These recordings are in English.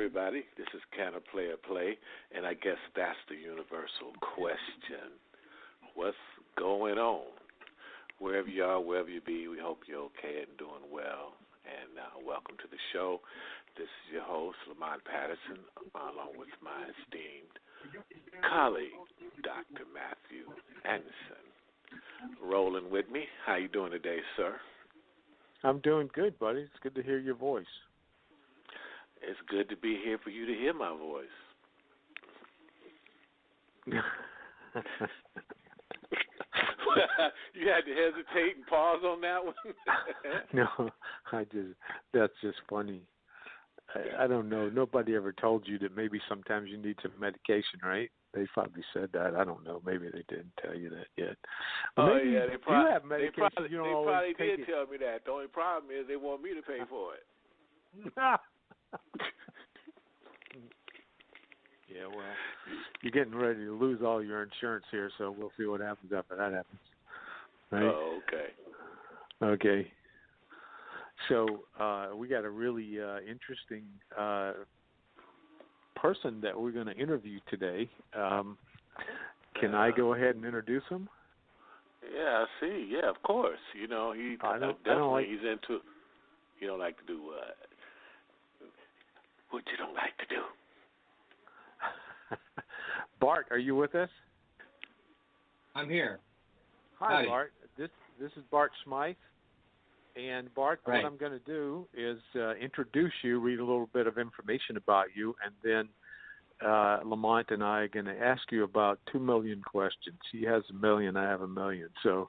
everybody. This is Can a Player Play? And I guess that's the universal question. What's going on? Wherever you are, wherever you be, we hope you're okay and doing well. And welcome to the show. This is your host, Lamont Patterson, along with my esteemed colleague, Dr. Matthew Anderson. Rolling with me. How you doing today, sir? I'm doing good, buddy. It's good to hear your voice. It's good to be here for you to hear my voice. You had to hesitate and pause on that one? No, that's just funny. I don't know. Nobody ever told you that maybe sometimes you need some medication, right? They probably said that. I don't know. Maybe they didn't tell you that yet. Well, maybe yeah, they probably did tell me that. The only problem is they want me to pay for it. Yeah, well, you're getting ready to lose all your insurance here, so we'll see what happens after that happens. Right? Oh, okay. Okay. So we got a really interesting person that we're going to interview today. Can I go ahead and introduce him? Yeah, I see. Yeah, of course. You know, he's into. You don't like to do what? What you don't like to do? Bart, are you with us? I'm here. Hi, Howdy. Bart. This is Bart Smyth. And, Bart, right. What I'm going to do is introduce you, read a little bit of information about you, and then Lamont and I are going to ask you about 2 million questions. He has 1 million, I have 1 million. So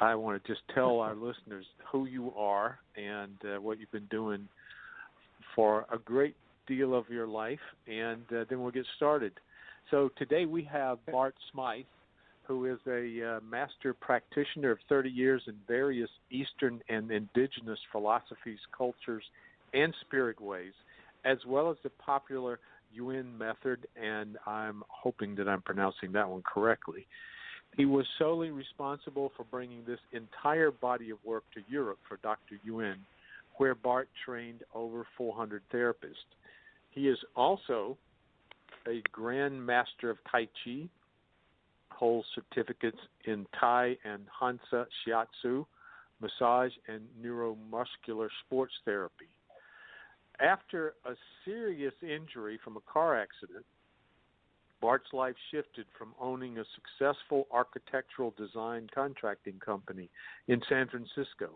I want to just tell our listeners who you are and what you've been doing for a great deal of your life, and then we'll get started. So today we have Bart Smyth, who is a Master Practitioner of 30 years in various Eastern and Indigenous philosophies, cultures, and spirit ways, as well as the popular Yuen Method, and I'm hoping that I'm pronouncing that one correctly. He was solely responsible for bringing this entire body of work to Europe for Dr. Yuen, where Bart trained over 400 therapists. He is also a Grand Master of Tai Chi, holds certificates in Thai and Hansa Shiatsu, massage, and neuromuscular sports therapy. After a serious injury from a car accident, Bart's life shifted from owning a successful architectural design contracting company in San Francisco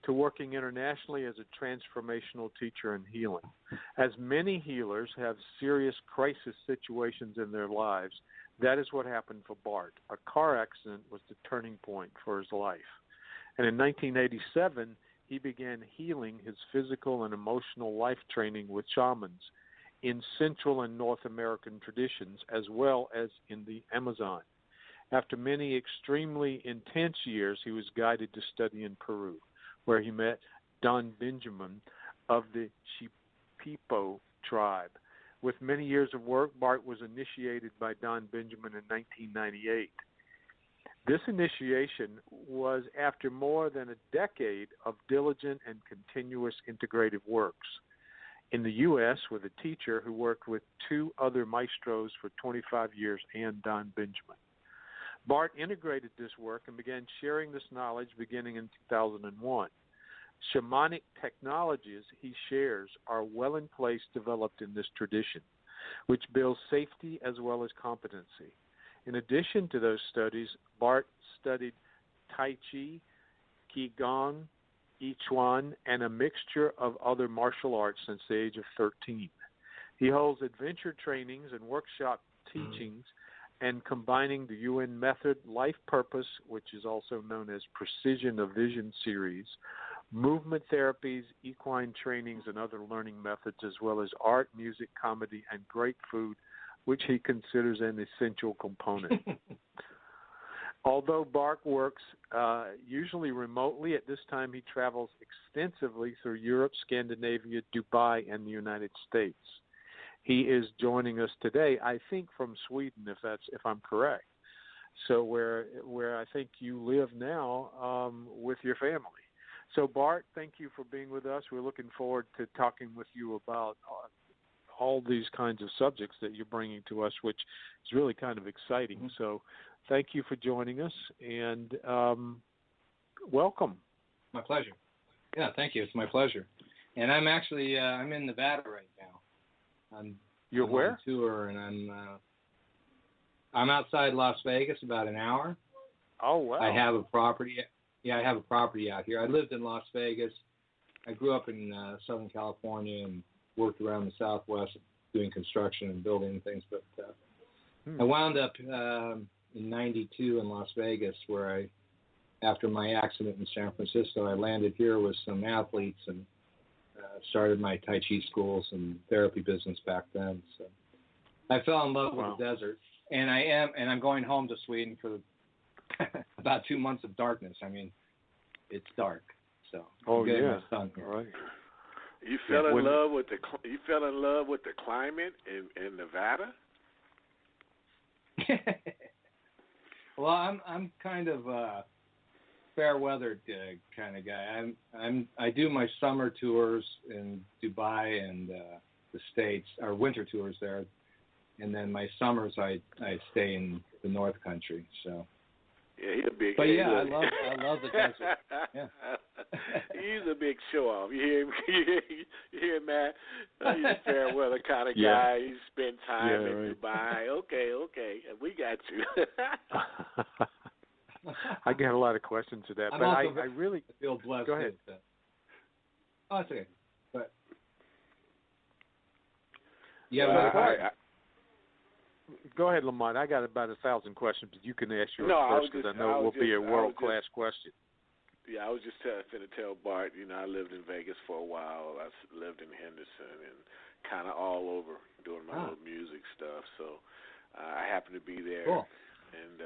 to working internationally as a transformational teacher in healing. As many healers have serious crisis situations in their lives, that is what happened for Bart. A car accident was the turning point for his life. And in 1987, he began healing his physical and emotional life training with shamans in Central and North American traditions, as well as in the Amazon. After many extremely intense years, he was guided to study in Peru, where he met Don Benjamin of the Shipibo tribe. With many years of work, Bart was initiated by Don Benjamin in 1998. This initiation was after more than a decade of diligent and continuous integrative works. In the U.S., with a teacher who worked with 2 other maestros for 25 years and Don Benjamin. Bart integrated this work and began sharing this knowledge beginning in 2001. Shamanic technologies he shares are well in place developed in this tradition, which builds safety as well as competency. In addition to those studies, Bart studied Tai Chi, Qigong, I-Chuan, and a mixture of other martial arts since the age of 13. He holds adventure trainings and workshop teachings and combining the Yuen Method, Life Purpose, which is also known as Precision of Vision series, movement therapies, equine trainings, and other learning methods, as well as art, music, comedy, and great food, which he considers an essential component. Although Bart works usually remotely, at this time he travels extensively through Europe, Scandinavia, Dubai, and the United States. He is joining us today, I think, from Sweden, if I'm correct. So where I think you live now with your family. So Bart, thank you for being with us. We're looking forward to talking with you about all these kinds of subjects that you're bringing to us, which is really kind of exciting. Mm-hmm. So thank you for joining us, and welcome. My pleasure. Yeah, thank you. It's my pleasure. And I'm actually I'm in Nevada right now. You're I'm where? on tour, and I'm outside Las Vegas, about an hour. Oh, wow. I have a property. Yeah, I have a property out here. I lived in Las Vegas. I grew up in Southern California and worked around the Southwest doing construction and building things. But I wound up in '92 in Las Vegas, where after my accident in San Francisco, I landed here with some athletes and started my Tai Chi schools and therapy business back then. So I fell in love with the desert, and I'm going home to Sweden for about 2 months of darkness. I mean, it's dark, so I'm getting my sun here. Right. You fell in love with the climate in Nevada? Well, I'm kind of a fair weathered kind of guy. I do my summer tours in Dubai and the States, or winter tours there, and then my summers I stay in the North Country. So. Yeah, he's a big. But yeah, I love the desert. Yeah. He's a big show off. You hear him? You hear Matt? He's a fair weather kind of guy. He spent time in Dubai. Okay, we got you. I get a lot of questions to that, but I really feel blessed. Go ahead. Oh, that's okay. But yeah, go ahead, Lamont. I got about 1,000 questions, but you can ask yours first, because I know it will be a world-class question. Yeah, I was just finna tell Bart, I lived in Vegas for a while. I lived in Henderson and kind of all over doing my little music stuff. So I happened to be there, and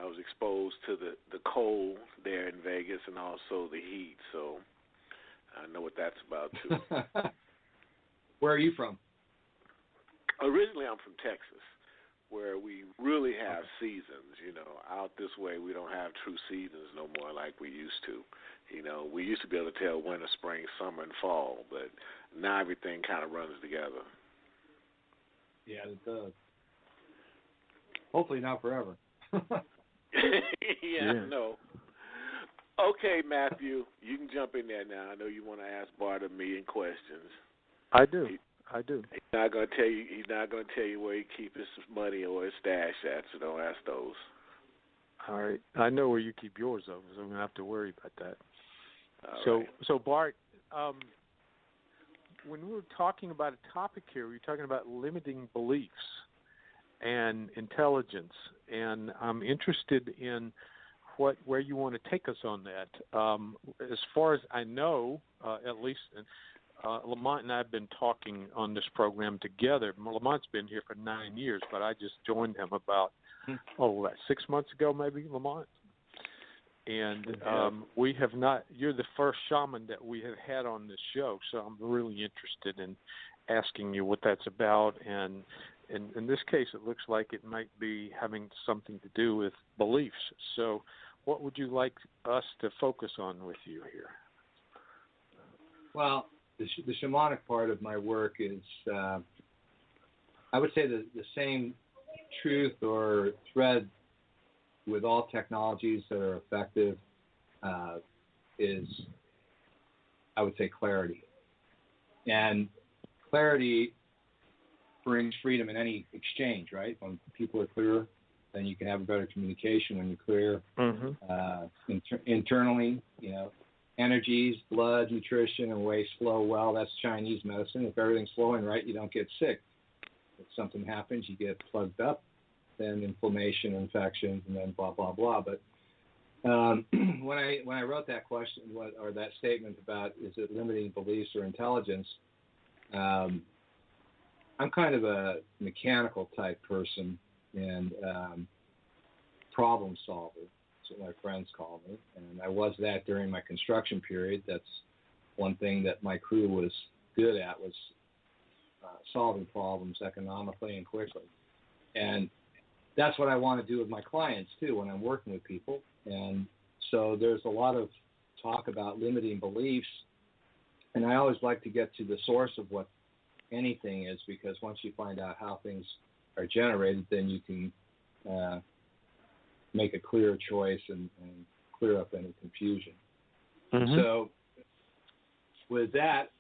I was exposed to the cold there in Vegas and also the heat. So I know what that's about, too. Where are you from? Originally, I'm from Texas, where we really have seasons. Out this way, we don't have true seasons no more like we used to. We used to be able to tell winter, spring, summer, and fall, but now everything kind of runs together. Yeah, it does. Hopefully not forever. Yeah, no. Okay, Matthew, you can jump in there now. I know you want to ask Bart a million questions. I do. He's not going to tell you. He's not going to tell you where he keeps his money or his stash at. So don't ask those. All right. I know where you keep yours, though, so I'm going to have to worry about that. So Bart, when we were talking about a topic here, we were talking about limiting beliefs and intelligence, and I'm interested in where you want to take us on that. As far as I know, at least. Lamont and I have been talking on this program together. Lamont's been here for 9 years, but I just joined him about 6 months ago, maybe, Lamont. And we have not. You're the first shaman that we have had on this show, so I'm really interested in asking you what that's about. And in this case, it looks like it might be having something to do with beliefs. So, what would you like us to focus on with you here? Well, the shamanic part of my work is, I would say, the same truth or thread with all technologies that are effective is, I would say, clarity. And clarity brings freedom in any exchange, right? When people are clear, then you can have a better communication. When you're clear internally, energies, blood, nutrition, and waste flow well. That's Chinese medicine. If everything's flowing right, you don't get sick. If something happens, you get plugged up, then inflammation, infections, and then blah, blah, blah. But when I wrote that question or that statement about is it limiting beliefs or intelligence, I'm kind of a mechanical type person and problem solver. What my friends call me, and I was that during my construction period. That's one thing that my crew was good at, was solving problems economically and quickly. And that's what I want to do with my clients too when I'm working with people. And so there's a lot of talk about limiting beliefs, and I always like to get to the source of what anything is, because once you find out how things are generated, then you can make a clear choice and clear up any confusion. Mm-hmm. So with that,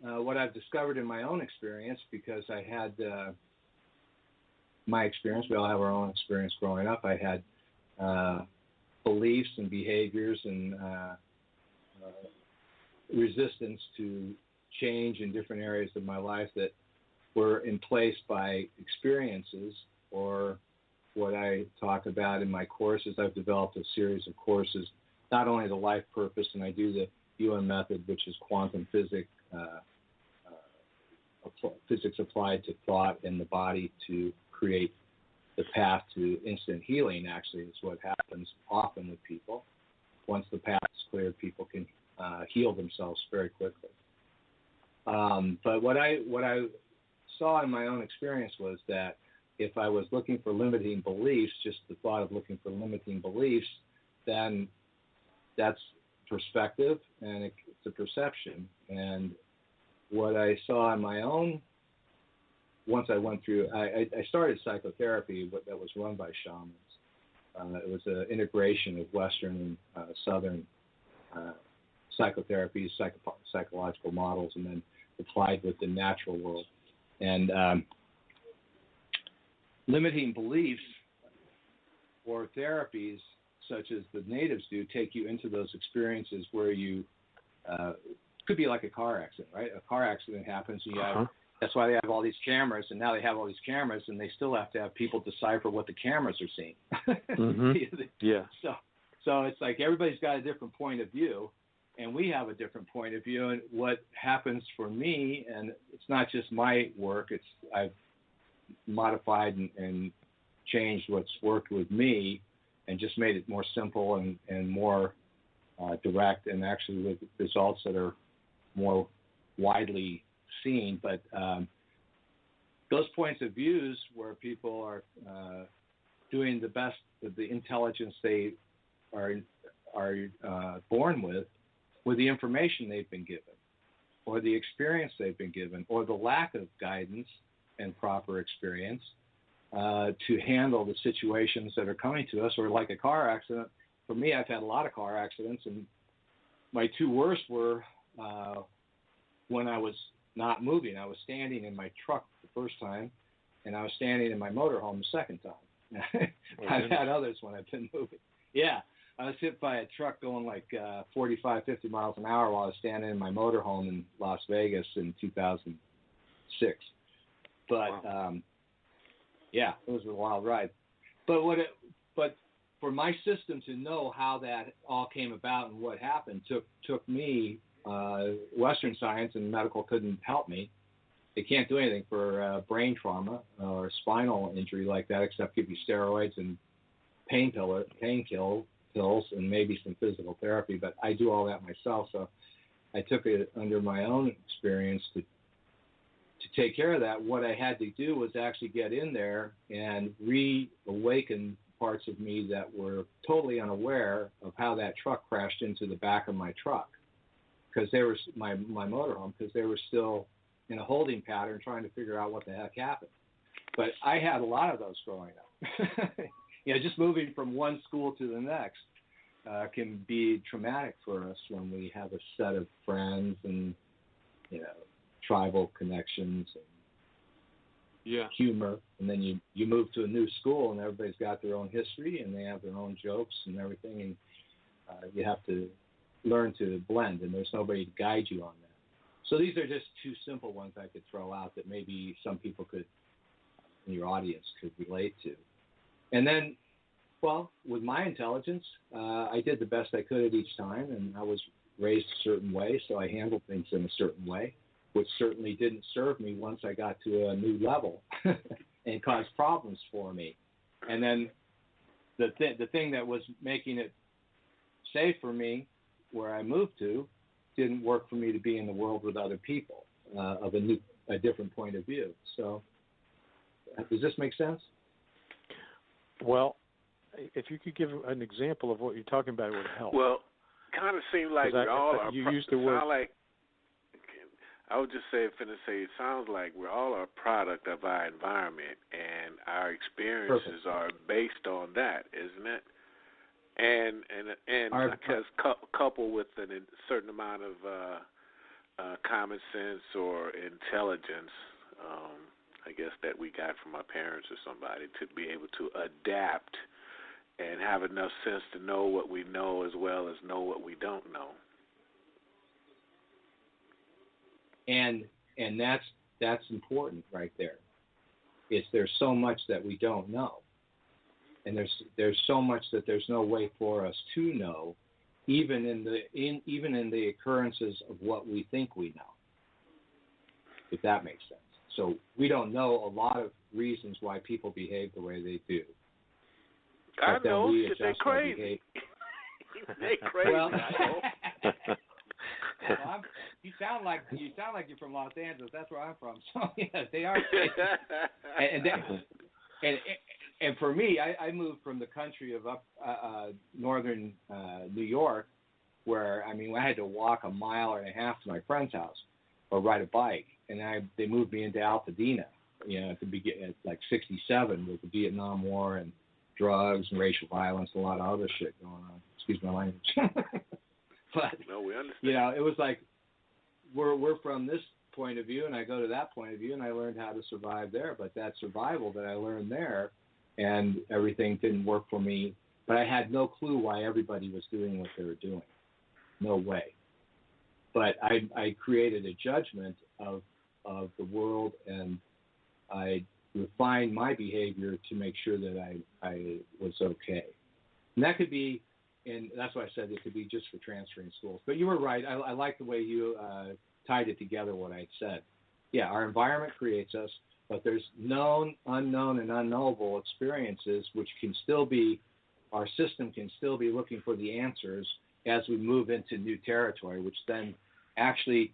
what I've discovered in my own experience, because I had my experience, we all have our own experience growing up. I had beliefs and behaviors and resistance to change in different areas of my life that were in place by experiences, or what I talk about in my courses. I've developed a series of courses, not only the life purpose, and I do the Yuen Method, which is quantum physics, physics applied to thought and the body to create the path to instant healing. Actually, is what happens often with people. Once the path is cleared, people can heal themselves very quickly. But what I saw in my own experience was that if I was looking for limiting beliefs, just the thought of looking for limiting beliefs, then that's perspective and it's a perception. And what I saw in my own, once I went through, I started psychotherapy that was run by shamans. It was an integration of Western and Southern psychotherapies, psychological models, and then applied with the natural world. And limiting beliefs or therapies, such as the natives do, take you into those experiences where you could be like a car accident, right? A car accident happens, and you have, that's why they have all these cameras, and now they have all these cameras, and they still have to have people decipher what the cameras are seeing. Mm-hmm. Yeah. So it's like everybody's got a different point of view, and we have a different point of view. And what happens for me, and it's not just my work, I've modified and changed what's worked with me and just made it more simple and more direct, and actually with results that are more widely seen. But those points of views where people are doing the best of the intelligence they are born with the information they've been given, or the experience they've been given, or the lack of guidance and proper experience to handle the situations that are coming to us, or like a car accident. For me, I've had a lot of car accidents, and my two worst were when I was not moving. I was standing in my truck the first time, and I was standing in my motorhome the second time. I've had others when I've been moving. Yeah, I was hit by a truck going like 45, 50 miles an hour while I was standing in my motorhome in Las Vegas in 2006. But yeah, it was a wild ride. But for my system to know how that all came about and what happened took me. Western science and medical couldn't help me. They can't do anything for brain trauma or spinal injury like that, except give you steroids and painkills and maybe some physical therapy. But I do all that myself, so I took it under my own experience to take care of that. What I had to do was actually get in there and reawaken parts of me that were totally unaware of how that truck crashed into the back of my truck, because they were my motorhome, because they were still in a holding pattern trying to figure out what the heck happened. But I had a lot of those growing up. Just moving from one school to the next can be traumatic for us when we have a set of friends and tribal connections and humor, and then you move to a new school and everybody's got their own history and they have their own jokes and everything, and you have to learn to blend, and there's nobody to guide you on that. So these are just two simple ones I could throw out that maybe some people in your audience could relate to. And then, well, with my intelligence, I did the best I could at each time, and I was raised a certain way, so I handled things in a certain way, which certainly didn't serve me once I got to a new level and caused problems for me. And then the thing that was making it safe for me, where I moved to, didn't work for me to be in the world with other people of a different point of view. So does this make sense? Well, if you could give an example of what you're talking about, it would help. Well, kind of seems like we all are. You used the word. I would just say, it sounds like we're all a product of our environment, and our experiences are based on that, isn't it? And because coupled with a certain amount of common sense or intelligence, I guess that we got from our parents or somebody to be able to adapt and have enough sense to know what we know as well as know what we don't know. And that's important right there. There's so much that we don't know, and there's so much that there's no way for us to know, even in the occurrences of what we think we know. If that makes sense. So we don't know a lot of reasons why people behave the way they do. I know, they crazy. They crazy. Well, you sound like you're from Los Angeles. That's where I'm from. So yes, they are crazy. and for me, I moved from the country of up northern New York, where I had to walk a mile and a half to my friend's house, or ride a bike. And they moved me into Altadena, at the beginning, at like '67, with the Vietnam War and drugs and racial violence, a lot of other shit going on. Excuse my language. But no, we understand. It was like we're from this point of view, and I go to that point of view, and I learned how to survive there. But that survival that I learned there, and everything didn't work for me. But I had no clue why everybody was doing what they were doing. No way. But I created a judgment of the world, and I refined my behavior to make sure that I was okay. And that could be, and that's why I said it could be just for transferring schools. But you were right. I like the way you tied it together, what I said. Yeah, our environment creates us, but there's known, unknown, and unknowable experiences, which can still be, our system can still be looking for the answers as we move into new territory, which then actually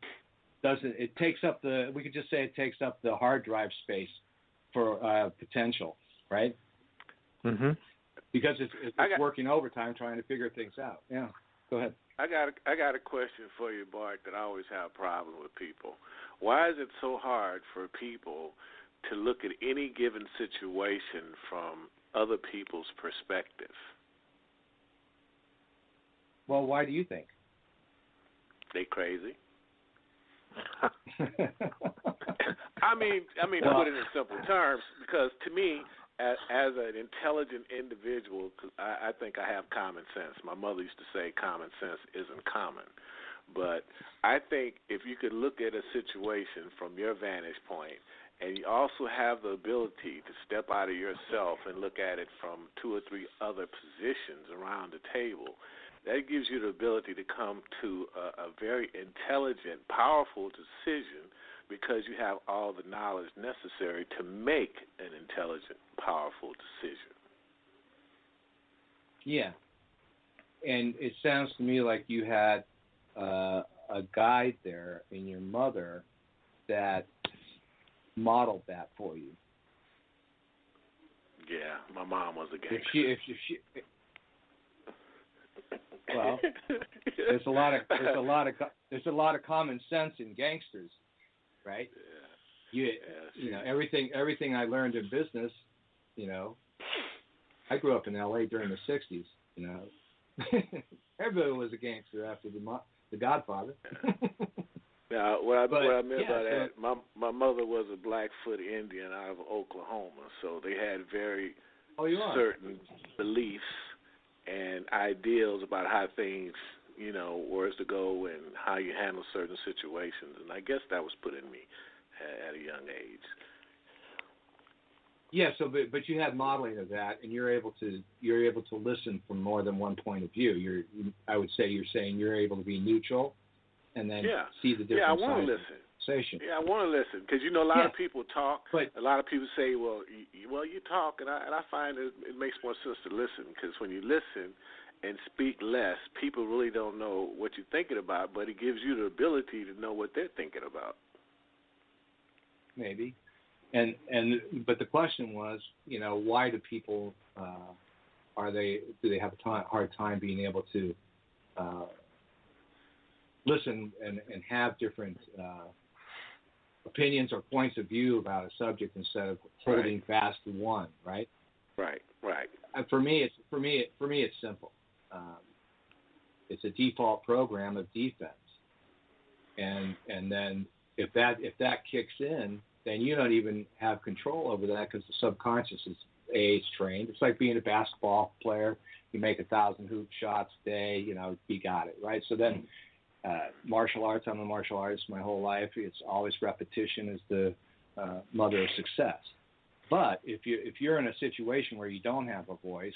it takes up we could just say it takes up the hard drive space for potential, right? Mm-hmm. Because it's working overtime trying to figure things out. Yeah, go ahead. I got a question for you, Bart, that I always have a problem with people. Why is it so hard for people to look at any given situation from other people's perspective? Well, why do you think? They crazy. I mean, to put it in simple terms, because to me, as an intelligent individual, I think I have common sense. My mother used to say common sense isn't common. But I think if you could look at a situation from your vantage point, and you also have the ability to step out of yourself and look at it from 2 or 3 other positions around the table, that gives you the ability to come to a very intelligent, powerful decision, because you have all the knowledge necessary to make an intelligent, powerful decision. Yeah. And it sounds to me like you had a guide there in your mother that modeled that for you. Yeah, my mom was a gangster. If she well, there's a lot of common sense in gangsters, right? Yeah. Everything I learned in business, I grew up in L.A. during the '60s. Everybody was a gangster after the Godfather. Now, what I meant by that, my mother was a Blackfoot Indian out of Oklahoma, so they had very certain beliefs and ideals about how things, were to go and how you handle certain situations. And I guess that was put in me at a young age. Yeah, but you had modeling of that, and you're able to listen from more than one point of view. I would say you're saying you're able to be neutral, and then see the different I want to listen. Yeah, I want to listen, because a lot of people talk. But a lot of people say, "Well, you talk," and I find it makes more sense to listen, because when you listen and speak less, people really don't know what you're thinking about, but it gives you the ability to know what they're thinking about. Maybe, but the question was, why do people do they have a hard time being able to listen and have different opinions or points of view about a subject instead of holding fast to one, right? Right. For me, it's simple. It's a default program of defense, and then if that kicks in, then you don't even have control over that because the subconscious is trained. It's like being a basketball player. You make 1,000 hoop shots a day, you got it, right? So then martial arts, I'm a martial artist my whole life. It's always repetition is the mother of success. But if you're in a situation where you don't have a voice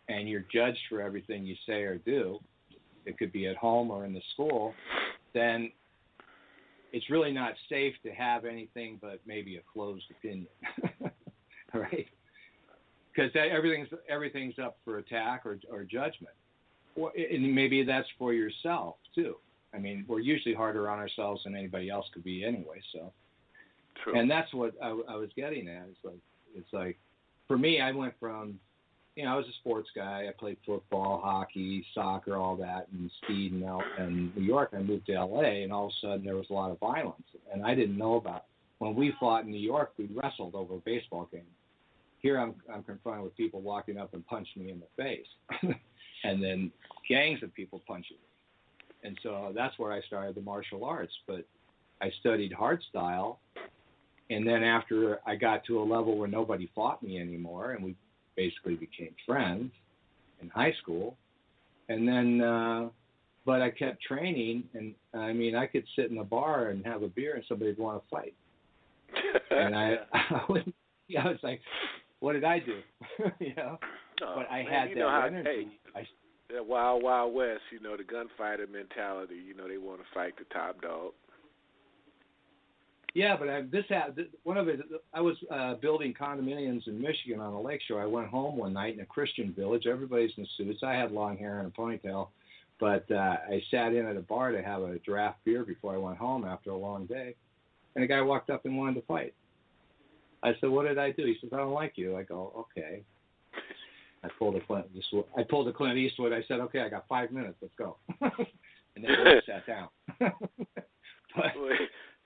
and you're judged for everything you say or do, it could be at home or in the school, then it's really not safe to have anything but maybe a closed opinion, right? Because everything's up for attack or judgment. And maybe that's for yourself too. I mean, we're usually harder on ourselves than anybody else could be anyway. So, true. And that's what I was getting at. It's like, for me, I went from, I was a sports guy. I played football, hockey, soccer, all that, and skied in New York. I moved to L.A., and all of a sudden there was a lot of violence, and I didn't know about it. When we fought in New York, we wrestled over a baseball game. Here I'm confronted with people walking up and punching me in the face, and then gangs of people punching me. And so that's where I started the martial arts. But I studied hardstyle, and then after I got to a level where nobody fought me anymore, and we basically became friends in high school, and then but I kept training, and I mean, I could sit in a bar and have a beer and somebody would want to fight. And I was like, what did I do? But I had that energy. That Wild Wild West, the gunfighter mentality, they want to fight the top dog. Yeah, but I was building condominiums in Michigan on a lakeshore. I went home one night in a Christian village. Everybody's in suits. I had long hair and a ponytail, but I sat in at a bar to have a draft beer before I went home after a long day, and a guy walked up and wanted to fight. I said, "What did I do?" He says, "I don't like you." I go, "Okay." I pulled a Clint Eastwood. I said, "Okay, I got 5 minutes. Let's go." And then we sat down.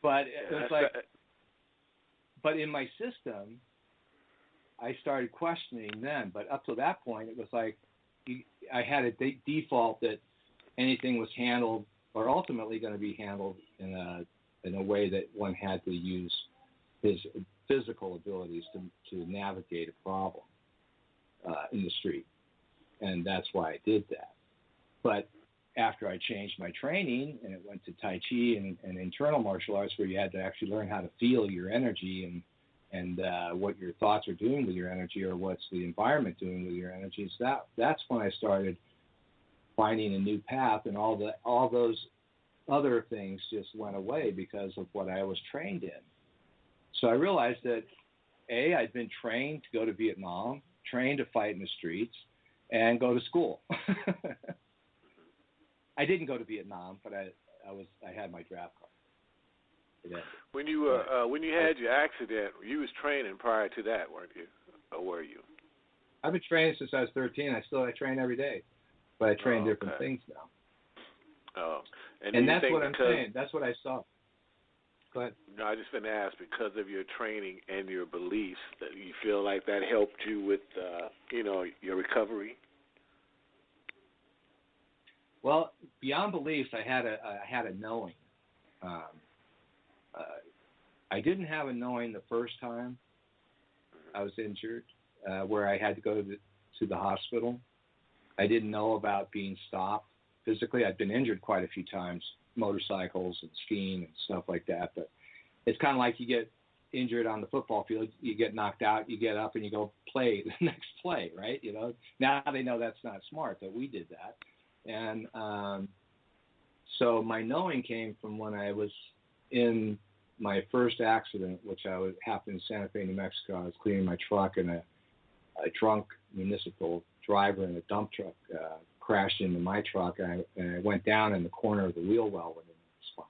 But it was like, but in my system, I started questioning then. But up to that point, it was like I had a default that anything was handled or ultimately going to be handled in a way that one had to use his physical abilities to navigate a problem in the street, and that's why I did that. But after I changed my training and it went to Tai Chi and internal martial arts, where you had to actually learn how to feel your energy and what your thoughts are doing with your energy, or what's the environment doing with your energies, that's when I started finding a new path, and all those other things just went away because of what I was trained in. So I realized that I'd been trained to go to Vietnam, trained to fight in the streets, and go to school. I didn't go to Vietnam, but I had my draft card. When you had your accident, you was training prior to that, weren't you? Or were you? I've been training since I was 13. I train every day, but I train different things now. Oh, and that's what I'm saying. That's what I saw. Go ahead. No, I just been asked, because of your training and your beliefs, that you feel like that helped you with, your recovery. Well, beyond beliefs, I had a knowing. I didn't have a knowing the first time I was injured, where I had to go to the hospital. I didn't know about being stopped physically. I'd been injured quite a few times, motorcycles and skiing and stuff like that. But it's kind of like you get injured on the football field. You get knocked out, you get up, and you go play the next play, right? Now they know that's not smart, but we did that. And so my knowing came from when I was in my first accident, which happened in Santa Fe, New Mexico. I was cleaning my truck, and a drunk municipal driver in a dump truck crashed into my truck, and I went down in the corner of the wheel well within the spine.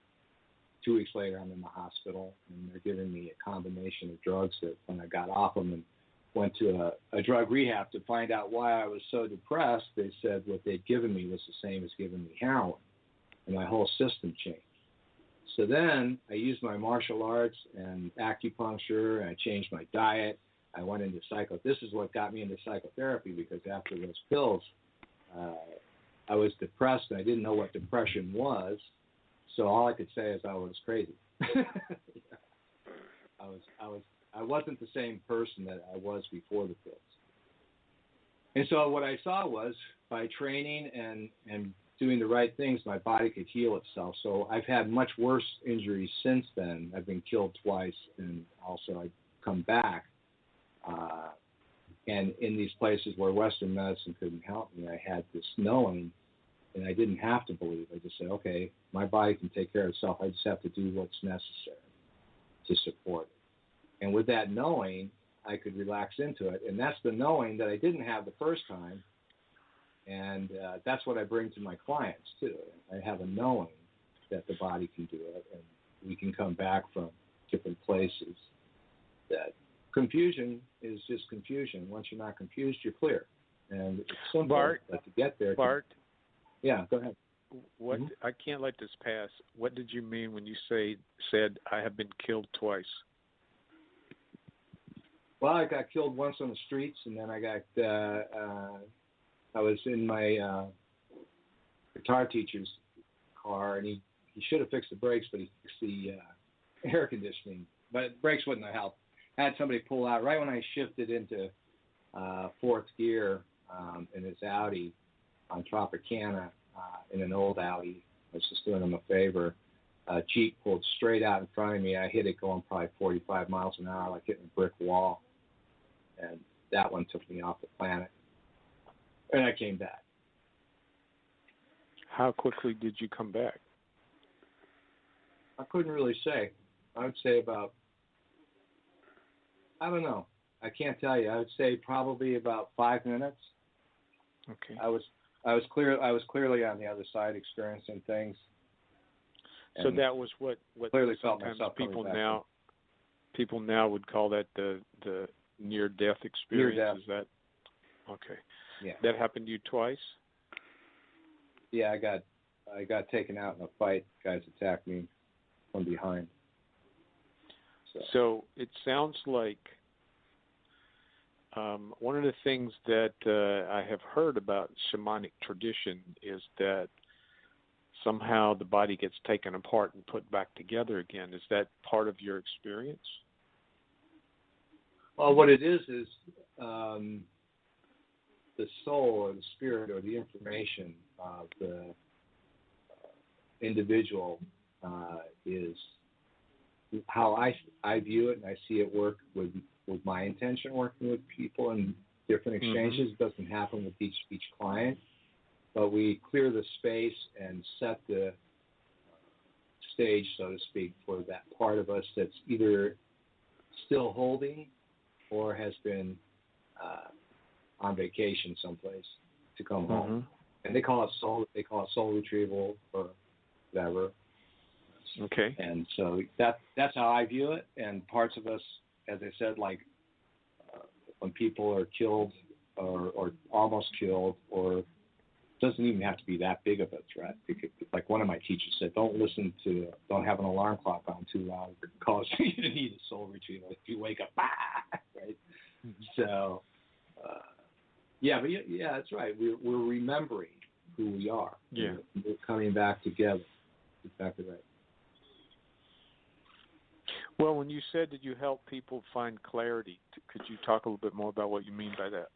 2 weeks later, I'm in the hospital, and they're giving me a combination of drugs that when I got off them and went to a drug rehab to find out why I was so depressed, they said what they'd given me was the same as giving me heroin, and my whole system changed. So then I used my martial arts and acupuncture, and I changed my diet. I went into This is what got me into psychotherapy, because after those pills, I was depressed, and I didn't know what depression was. So all I could say is I was crazy. I wasn't the same person that I was before the pills. And so what I saw was, by training and doing the right things, my body could heal itself. So I've had much worse injuries since then. I've been killed twice, and also I've come back. And in these places where Western medicine couldn't help me, I had this knowing, and I didn't have to believe. I just said, okay, my body can take care of itself. I just have to do what's necessary to support it. And with that knowing, I could relax into it. And that's the knowing that I didn't have the first time. And that's what I bring to my clients, too. I have a knowing that the body can do it, and we can come back from different places. That confusion is just confusion. Once you're not confused, you're clear. And it's simple, Bart, but to get there. Bart? Yeah, go ahead. What I can't let this pass. What did you mean when you said I have been killed twice? Well, I got killed once on the streets, and then I was in my guitar teacher's car, and he should have fixed the brakes, but he fixed the air conditioning. But brakes wouldn't have helped. I had somebody pull out right when I shifted into fourth gear in his Audi on Tropicana, in an old Audi. I was just doing him a favor. Jeep pulled straight out in front of me. I hit it going probably 45 miles an hour, like hitting a brick wall. And that one took me off the planet. And I came back. How quickly did you come back? I couldn't really say. I would say about, I don't know. I can't tell you. I would say probably about 5 minutes. Okay. I was clearly on the other side, experiencing things. So that was what clearly sometimes felt myself people now would call that the near-death experience. Near-death. Is that okay? Yeah. That happened to you twice? Yeah, I got taken out in a fight. Guys attacked me from behind. So it sounds like one of the things that I have heard about shamanic tradition is that somehow the body gets taken apart and put back together again. Is that part of your experience? Well, what it is the soul or the spirit or the information of the individual is how I view it, and I see it work with my intention working with people in different exchanges. It doesn't happen with each client, but we clear the space and set the stage, so to speak, for that part of us that's either still holding or has been on vacation someplace to come home. And they call it soul retrieval or whatever. Okay. And so that's how I view it. And parts of us, as I said, like when people are killed or almost killed, or it doesn't even have to be that big of a threat. Like one of my teachers said, don't have an alarm clock on too loud because you need a soul retrieval. If you wake up, right? So, yeah, that's right. We're remembering who we are. Yeah. We're coming back together. Exactly right. Well, when you said that you help people find clarity, could you talk a little bit more about what you mean by that?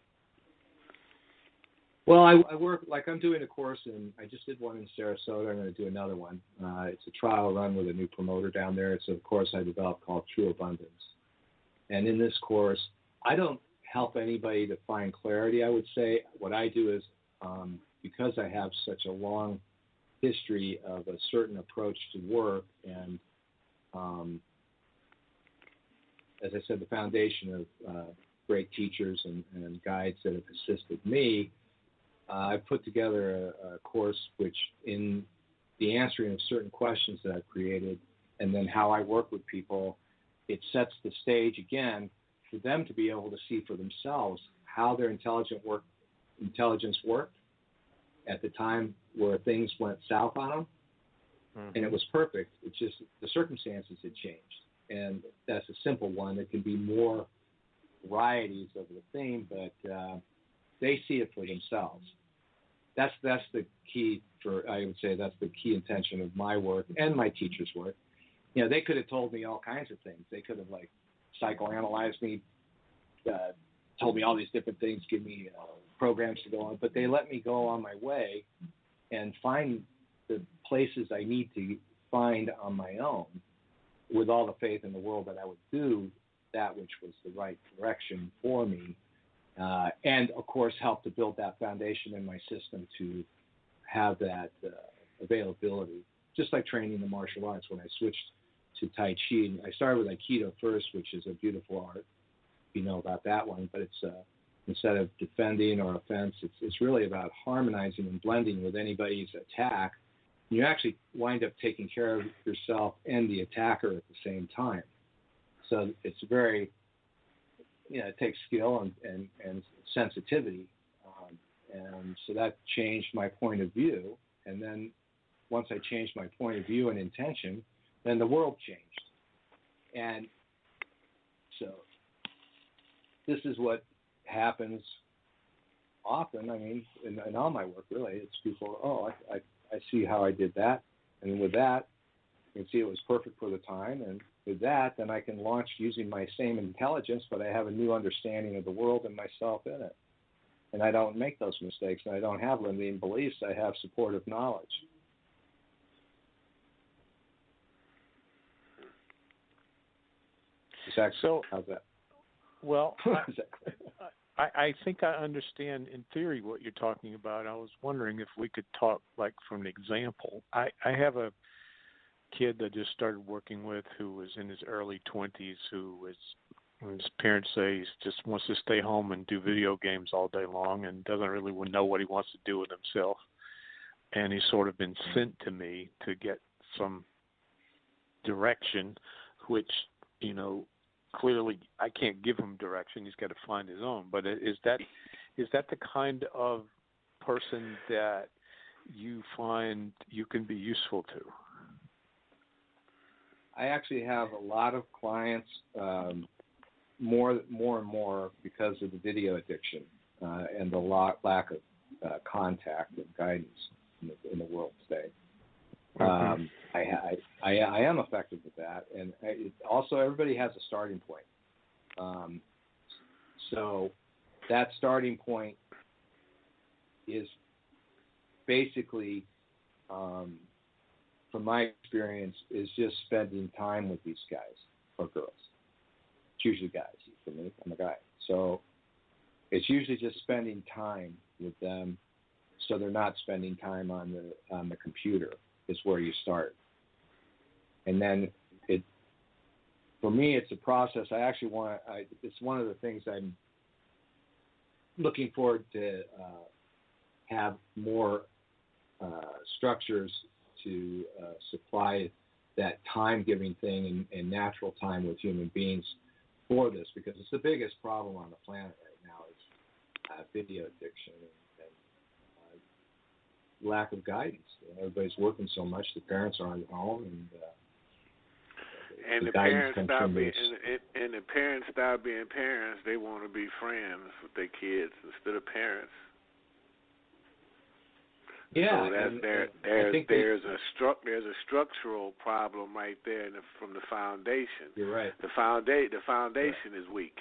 Well, I work, like I'm doing a course, and I just did one in Sarasota. I'm going to do another one. It's a trial run with a new promoter down there. It's a course I developed called True Abundance. And in this course, I don't help anybody to find clarity, I would say. What I do is, because I have such a long history of a certain approach to work, and as I said, the foundation of great teachers and guides that have assisted me, I put together a course which, in the answering of certain questions that I've created, and then how I work with people, it sets the stage again for them to be able to see for themselves how their intelligence worked at the time where things went south on them, and it was perfect. It's just the circumstances had changed, and that's a simple one. There can be more varieties of the theme, but they see it for themselves. That's the key I would say that's the key intention of my work and my teachers' work. They could have told me all kinds of things. They could have psychoanalyzed me, told me all these different things, give me programs to go on, but they let me go on my way and find the places I need to find on my own with all the faith in the world that I would do that which was the right direction for me, and of course help to build that foundation in my system to have that availability. Just like training the martial arts, when I switched to Tai Chi, I started with Aikido first, which is a beautiful art, if you know about that one, but it's instead of defending or offense, it's really about harmonizing and blending with anybody's attack. You actually wind up taking care of yourself and the attacker at the same time. So it's very, it takes skill and sensitivity. And so that changed my point of view. And then once I changed my point of view and intention, then the world changed. And so this is what happens often. I mean, in all my work, really, it's people, I see how I did that. And with that, you can see it was perfect for the time. And with that, then I can launch using my same intelligence, but I have a new understanding of the world and myself in it. And I don't make those mistakes, and I don't have limiting beliefs. I have supportive knowledge. So, how's that? Well, I think I understand in theory what you're talking about. I was wondering if we could talk from an example. I have a kid that I just started working with who was in his early 20s, his parents say he just wants to stay home and do video games all day long and doesn't really know what he wants to do with himself. And he's sort of been sent to me to get some direction, which, clearly I can't give him direction. He's got to find his own. But is that the kind of person that you find you can be useful to? I actually have a lot of clients, more and more because of the video addiction and the lack of contact and guidance in the world today. I am effective with that, and also everybody has a starting point. So that starting point is basically, from my experience, is just spending time with these guys or girls. It's usually guys. For me, I'm a guy. So it's usually just spending time with them, so they're not spending time on the computer. Is where you start. And then for me, it's a process. I actually it's one of the things I'm looking forward to have more structures to supply that time-giving thing and natural time with human beings for this, because it's the biggest problem on the planet right now is video addiction and lack of guidance. Everybody's working so much. The parents are at home, and the parents stop being parents. They want to be friends with their kids instead of parents. Yeah, so there's a structural problem right there from the foundation. You're right. The foundation is weak.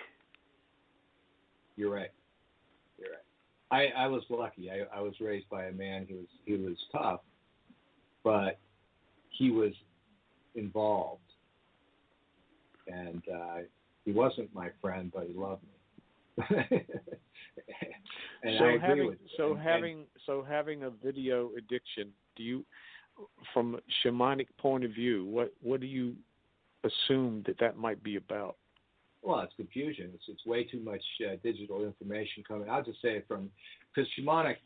You're right. I was lucky. I was raised by a man he was tough, but he was involved, and he wasn't my friend, but he loved me. And I agree with you. Having a video addiction, do you, from a shamanic point of view, what do you assume that might be about? Well, it's confusion. It's way too much digital information coming. I'll just say it because shamanic.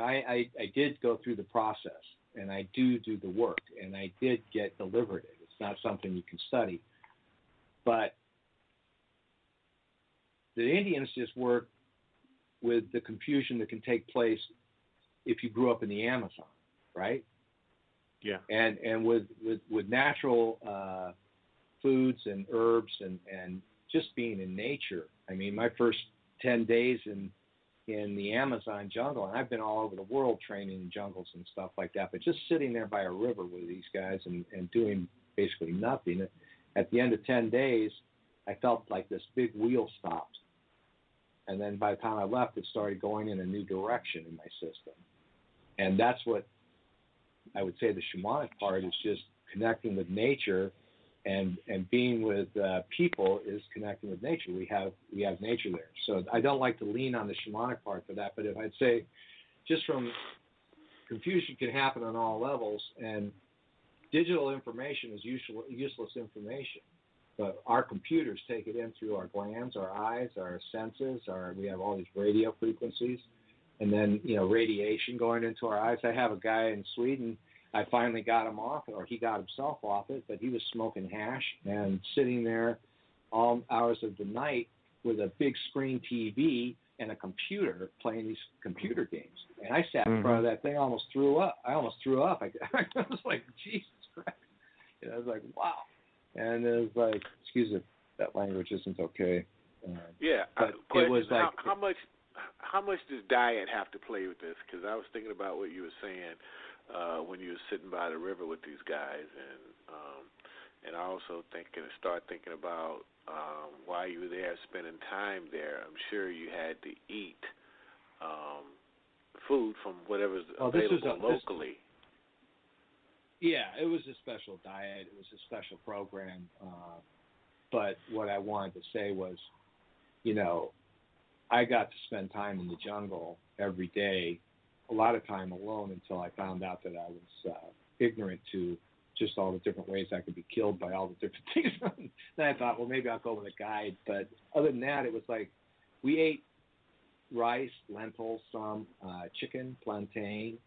I did go through the process, and I do the work, and I did get delivered it. It's not something you can study, but the Indians just work with the confusion that can take place if you grew up in the Amazon, right? Yeah. And with natural foods and herbs and just being in nature. I mean, my first 10 days in the Amazon jungle, and I've been all over the world training in jungles and stuff like that, but just sitting there by a river with these guys and doing basically nothing. At the end of 10 days, I felt like this big wheel stopped. And then by the time I left, it started going in a new direction in my system. And that's what I would say the shamanic part is, just connecting with nature, and being with people is connecting with nature. We have nature there. So I don't like to lean on the shamanic part for that. But if I'd say, just from confusion can happen on all levels, and digital information is useless information. But our computers take it in through our glands, our eyes, our senses. We have all these radio frequencies, and then radiation going into our eyes. I have a guy in Sweden. I finally got him off, or he got himself off it, but he was smoking hash and sitting there all hours of the night with a big screen TV and a computer playing these computer games. And I sat in front of that thing, almost threw up. I was like, Jesus Christ. And I was like, wow. And it was like, excuse me, that language isn't okay. But it was like, how much does diet have to play with this? Because I was thinking about what you were saying when you were sitting by the river with these guys, and I also start thinking about while you were there, spending time there. I'm sure you had to eat food from whatever's available locally. Yeah, it was a special diet. It was a special program. But what I wanted to say was, I got to spend time in the jungle every day, a lot of time alone, until I found out that I was ignorant to just all the different ways I could be killed by all the different things. Then I thought, well, maybe I'll go with a guide. But other than that, it was like we ate rice, lentils, some chicken, plantain,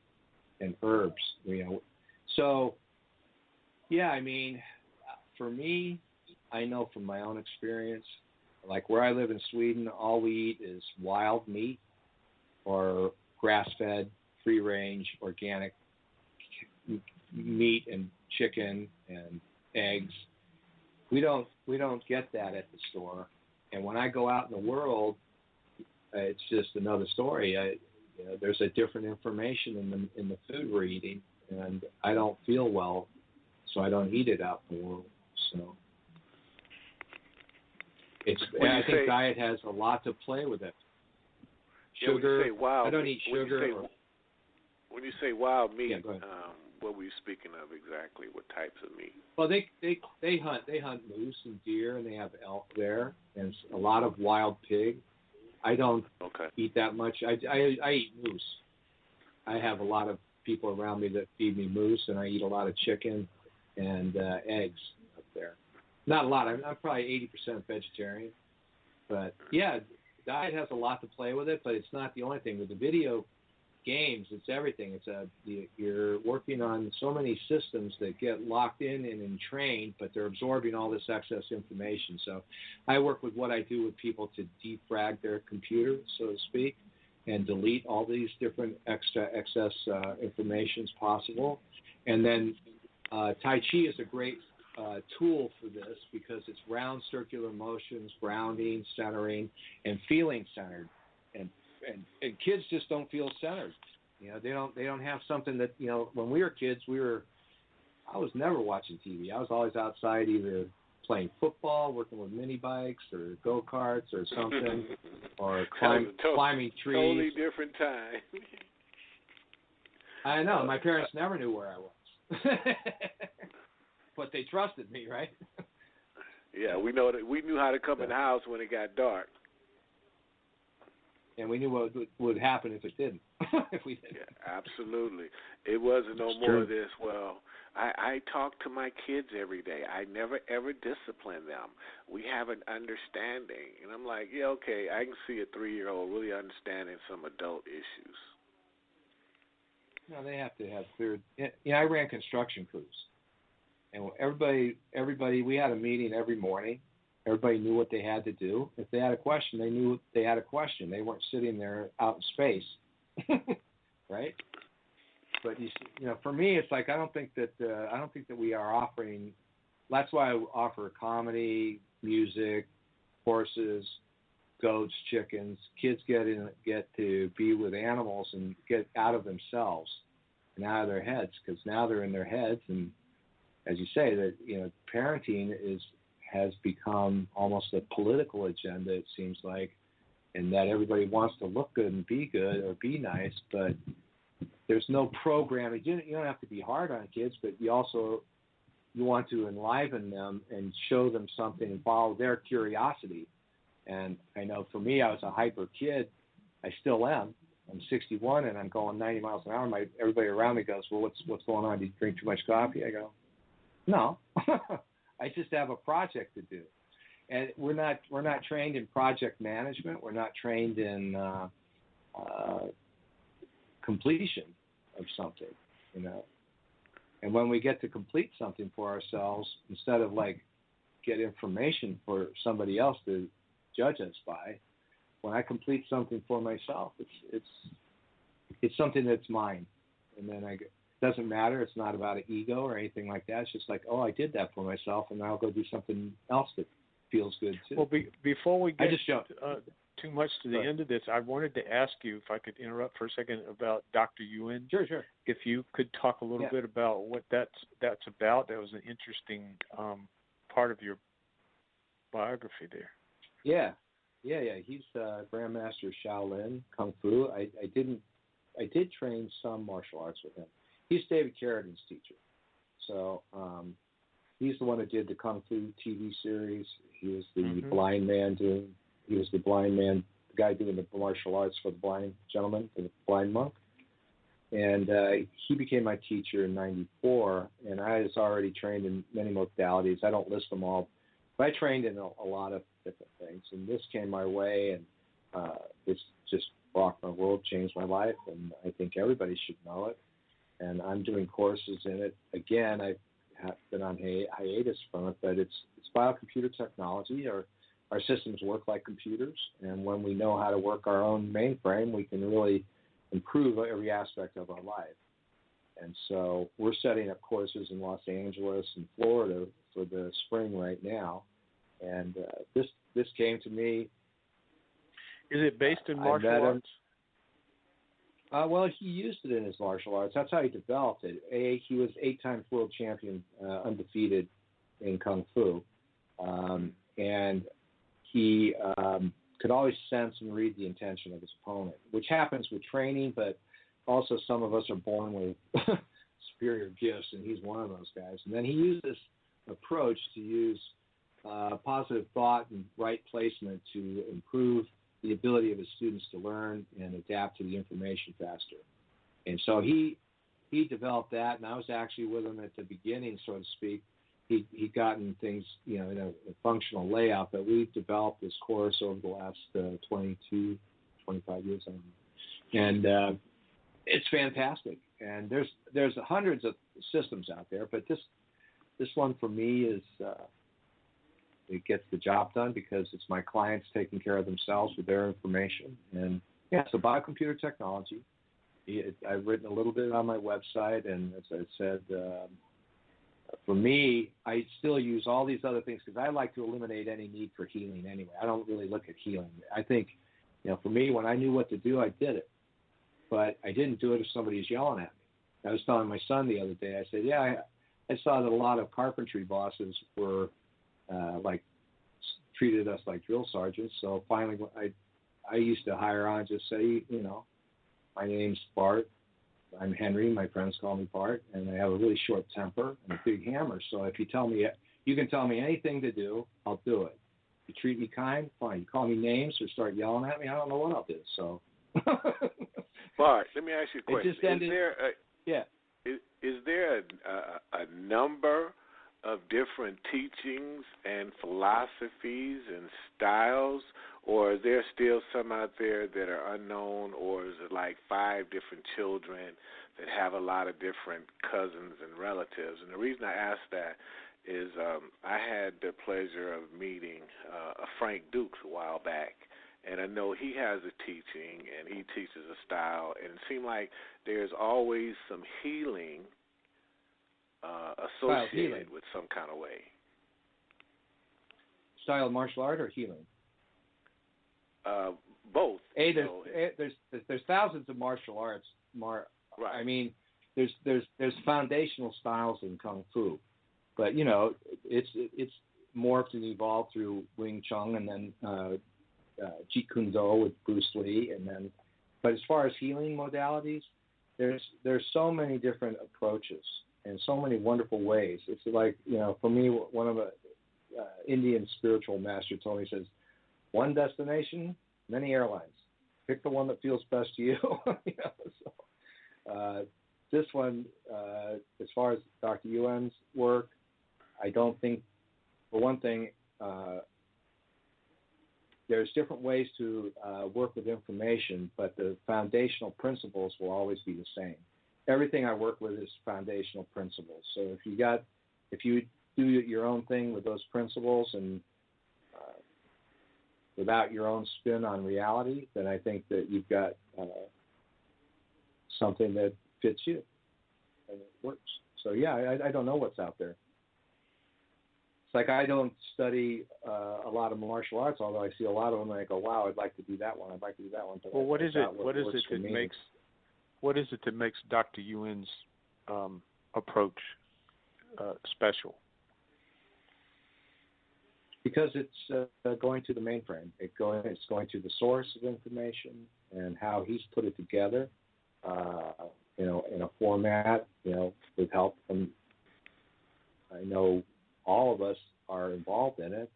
and herbs. So, yeah, I mean, for me, I know from my own experience, like where I live in Sweden, all we eat is wild meat or grass-fed, free-range, organic meat and chicken and eggs. We don't get that at the store. And when I go out in the world, it's just another story. There's a different information in the food we're eating, and I don't feel well, so I don't eat it out in the world. So I think diet has a lot to play with it. Sugar. When you say wild, I don't eat sugar. When you say wild meat, yeah, go ahead. What were you speaking of exactly? What types of meat? Well, they hunt moose and deer, and they have elk there, and a lot of wild pig. I don't eat that much. I eat moose. I have a lot of people around me that feed me moose, and I eat a lot of chicken and eggs up there. Not a lot. I'm probably 80% vegetarian. But, yeah, diet has a lot to play with it, but it's not the only thing. With the video games, it's everything. You're working on so many systems that get locked in and entrained, but they're absorbing all this excess information. So I work with what I do with people to defrag their computer, so to speak, and delete all these different excess information as possible. And then Tai Chi is a great tool for this because it's round circular motions, grounding, centering, and feeling centered. And kids just don't feel centered. They don't have something that, when we were kids, I was never watching TV. I was always outside either playing football, working with mini bikes or go-karts or something, or climbing trees. Totally different time. I know. My parents never knew where I was. But they trusted me, right? Yeah, we knew how to come in the house when it got dark. And we knew what would happen if it didn't. If we didn't. Yeah, absolutely. It wasn't no more of this. Well, I talk to my kids every day. I never ever discipline them. We have an understanding, and I'm like, yeah, okay. I can see a 3-year-old really understanding some adult issues. No, they have to have clear. I ran construction crews, and everybody. We had a meeting every morning. Everybody knew what they had to do. If they had a question, they knew they had a question. They weren't sitting there out in space, right? But for me, it's like I don't think that we are offering. That's why I offer comedy, music, horses, goats, chickens. Kids get to be with animals and get out of themselves and out of their heads, because now they're in their heads. And as you say, that parenting has become almost a political agenda, it seems like, and that everybody wants to look good and be good or be nice, but there's no programming. You don't have to be hard on kids, but you want to enliven them and show them something and follow their curiosity. And I know for me, I was a hyper kid. I still am. I'm 61 and I'm going 90 miles an hour. Everybody around me goes, "Well, what's going on? Do you drink too much coffee?" I go, "No, I just have a project to do." And we're not trained in project management. We're not trained in completion of something, And when we get to complete something for ourselves, instead of get information for somebody else to judge us by, when I complete something for myself, it's something that's mine, and then it doesn't matter. It's not about an ego or anything like that. It's just like, oh, I did that for myself, and now I'll go do something else that feels good too. Well, before we get too much to the end of this, I wanted to ask you, if I could interrupt for a second, about Dr. Yuen. Sure. If you could talk a little bit about what that's about. That was an interesting part of your biography there. Yeah. He's Grandmaster Shaolin Kung Fu. I did train some martial arts with him. He's David Carradine's teacher. So he's the one that did the Kung Fu TV series. He was the blind man the guy doing the martial arts for the blind gentleman, the blind monk. And he became my teacher in '94, and I was already trained in many modalities. I don't list them all, but I trained in a lot of different things. And this came my way, and this just rocked my world, changed my life, and I think everybody should know it. And I'm doing courses in it. Again, I have been on hiatus from it, but it's biocomputer technology. Our systems work like computers, and when we know how to work our own mainframe, we can really improve every aspect of our life. And so we're setting up courses in Los Angeles and Florida for the spring right now. And this came to me. Is it based in martial arts? Well, he used it in his martial arts. That's how he developed it. He was 8-time world champion, undefeated in Kung Fu. And he could always sense and read the intention of his opponent, which happens with training, but also some of us are born with superior gifts, and he's one of those guys. And then he used this approach to use positive thought and right placement to improve the ability of his students to learn and adapt to the information faster. And so he developed that, and I was actually with him at the beginning, so to speak. He'd gotten things, in a functional layout, but we've developed this course over the last 22, 25 years. And it's fantastic. And there's hundreds of systems out there, but this one for me is it gets the job done because it's my clients taking care of themselves with their information. And so biocomputer technology. I've written a little bit on my website, and as I said, for me, I still use all these other things because I like to eliminate any need for healing anyway. I don't really look at healing. I think, for me, when I knew what to do, I did it. But I didn't do it if somebody's yelling at me. I was telling my son the other day, I said, I saw that a lot of carpentry bosses were treated us like drill sergeants. So finally, I used to hire on, just say, my name's Bart. I'm Henry. My friends call me Bart, and I have a really short temper and a big hammer. So if you can tell me anything to do, I'll do it. You treat me kind, fine. You call me names or start yelling at me, I don't know what I'll do. So, Bart, let me ask you a question. Is there a number of different teachings and philosophies and styles, or is there still some out there that are unknown, or is it like 5 different children that have a lot of different cousins and relatives? And the reason I ask that is I had the pleasure of meeting Frank Dukes a while back, and I know he has a teaching, and he teaches a style, and it seems like there's always some healing associated with some kind of way. Style of martial art or healing? Both. There's thousands of martial arts. Right. I mean, there's foundational styles in Kung Fu, but it's morphed and evolved through Wing Chun and then Jeet Kune Do with Bruce Lee, but as far as healing modalities, there's so many different approaches and so many wonderful ways. It's like, for me, one of the Indian spiritual master told me, says, one destination, many airlines. Pick the one that feels best to you. This one, as far as Dr. Yuen's work, I don't think, for one thing, there's different ways to work with information, but the foundational principles will always be the same. Everything I work with is foundational principles. So if you do your own thing with those principles and without your own spin on reality, then I think that you've got something that fits you and it works. So yeah, I don't know what's out there. It's like I don't study a lot of martial arts, although I see a lot of them and I go, wow, I'd like to do that one. I'd like to do that one. Well, what is it that makes Dr. Yuen's approach special? Because it's going to the mainframe. It's going to the source of information and how he's put it together, in a format, with help from. I know all of us are involved in it,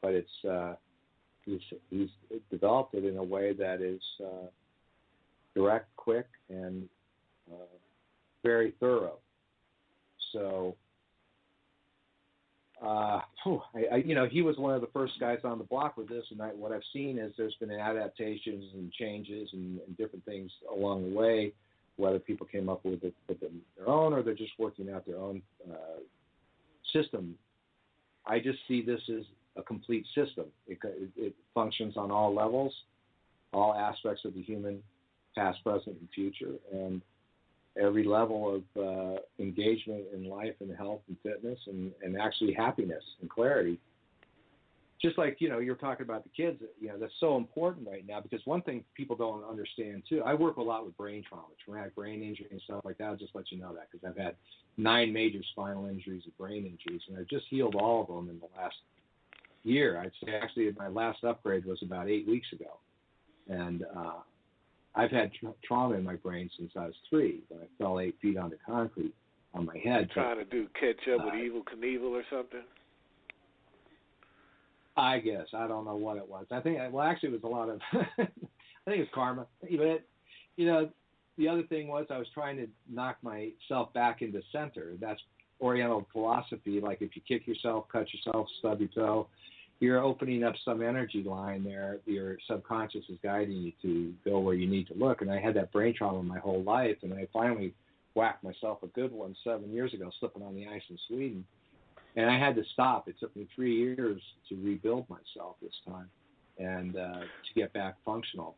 but he's developed it in a way that is direct, quick, and very thorough. So. He was one of the first guys on the block with this, and what I've seen is there's been adaptations and changes and different things along the way, whether people came up with their own or they're just working out their own system. I just see this as a complete system. It functions on all levels, all aspects of the human, past, present, and future, and every level of engagement in life and health and fitness and actually happiness and clarity. Just like, you're talking about the kids, that's so important right now, because one thing people don't understand too, I work a lot with brain trauma, traumatic brain injury and stuff like that. I'll just let you know that because I've had 9 major spinal injuries and brain injuries, and I've just healed all of them in the last year. I'd say actually my last upgrade was about 8 weeks ago. And I've had trauma in my brain since I was 3, when I fell 8 feet onto concrete on my head. Trying to do catch up with Evel Knievel or something? I guess. I don't know what it was. I think, actually it was a lot of, I think it's karma. But, the other thing was I was trying to knock myself back into center. That's Oriental philosophy. Like if you kick yourself, cut yourself, stub your toe, you're opening up some energy line there. Your subconscious is guiding you to go where you need to look. And I had that brain trauma my whole life, and I finally whacked myself a good one 7 years ago, slipping on the ice in Sweden. And I had to stop. It took me 3 years to rebuild myself this time and to get back functional.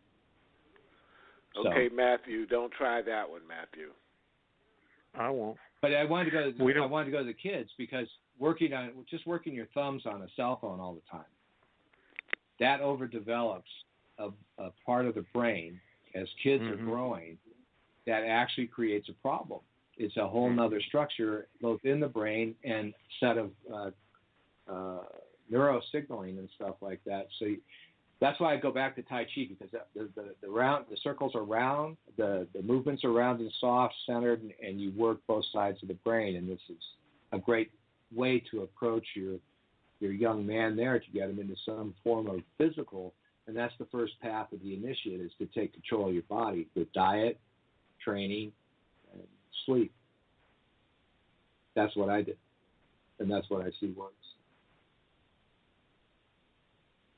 Okay, so, Matthew, don't try that one, Matthew. I won't. But I wanted to go to the kids, because working your thumbs on a cell phone all the time, that overdevelops a part of the brain as kids are growing that actually creates a problem. It's a whole nother structure, both in the brain and set of neurosignaling and stuff like that. So that's why I go back to Tai Chi, because the circles are round, the movements are round and soft, centered, and you work both sides of the brain. And this is a great way to approach your young man there, to get him into some form of physical. And that's the first path of the initiate, is to take control of your body with diet, training, and sleep. That's what I did, and that's what I see works.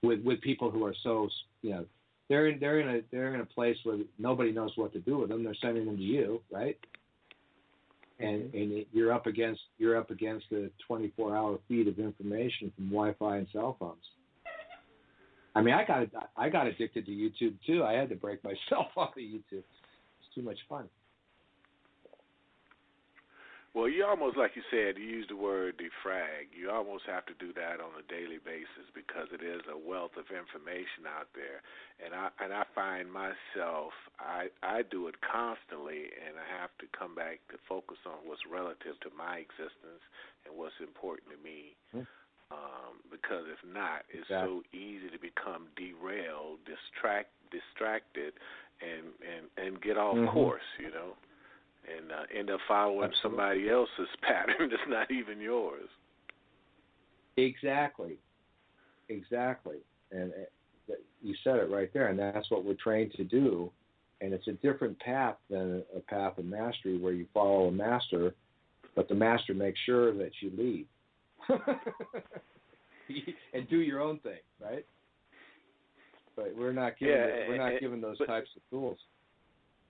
With people who are so, they're in a place where nobody knows what to do with them. They're sending them to you, right? And you're up against the 24-hour feed of information from Wi-Fi and cell phones. I mean, I got addicted to YouTube too. I had to break myself off of YouTube. It's too much fun. Well, you almost, like you said, you used the word defrag. You almost have to do that on a daily basis because it is a wealth of information out there. And I find myself, I do it constantly, and I have to come back to focus on what's relative to my existence and what's important to me. Because if not, it's so easy to become derailed, distracted, and get off course, you know. And end up following somebody else's pattern that's not even yours. Exactly. And you said it right there, and that's what we're trained to do. And it's a different path than a path of mastery where you follow a master, but the master makes sure that you lead. And do your own thing, right? But we're not given those types of tools.